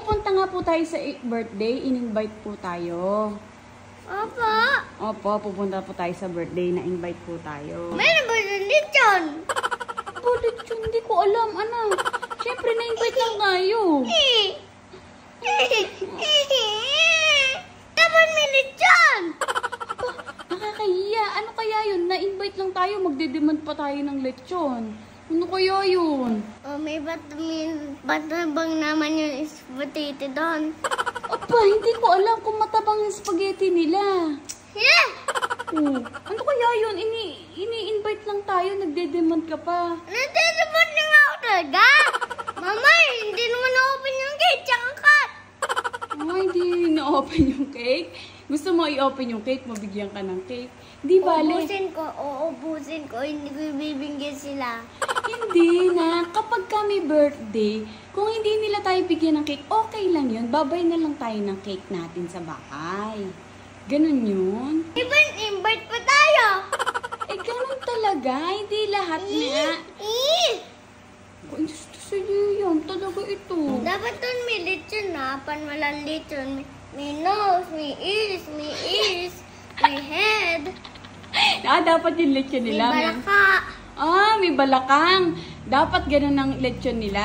pupunta nga po tayo sa birthday. In-invite po tayo. Opo. Opo, pupunta po tayo sa birthday. Na-invite po tayo. Meron ba yung lechon? Lechon? Hindi ko alam, anak. Siyempre, na-invite lang tayo. Dapat may lechon. Nakakahiya. Ano kaya yun? Na-invite lang tayo. Magdedemand pa tayo ng lechon. Ano kaya yun? May matabang naman yung spaghetti doon. Apa, hindi ko alam kung matabang yung spaghetti nila. Yeah! Ano kaya yun? Ini-invite lang tayo. Nagdedemand ka pa. Nagdedemand na nga ako talaga. Mama, hindi naman na-open yung gate. Tsaka cut. Hindi na-open yung cake. Gusto mo i-open yung cake, mabigyan ka ng cake. Di bale. Uubusin ko. Hindi ko ibibigyan sila. Hindi na. Kapag kami birthday, kung hindi nila tayo bigyan ng cake, okay lang yun. Babay na lang tayo ng cake natin sa bahay. Ganun yun. Invite pa tayo. Ganun talaga. Hindi lahat na. Kung gusto sa'yo yan, talaga ito. Dapat doon may lechon na. Pan walang lechon. May nose, may ears, may head. Dapat yung lechon nila. May balaka. May balakang. Dapat ganun ang lechon nila.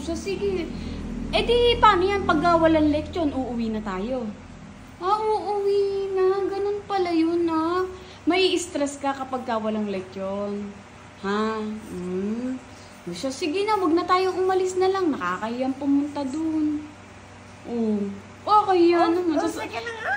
So sige. Di, paano yan? Pag walang lechon, uuwi na tayo. Uuwi na. Ganun pala yun, May stress ka kapag walang lechon. So sige na, wag na tayong umalis na lang. Nakakahiyang pumunta dun. Kaya naman. Sige na nga.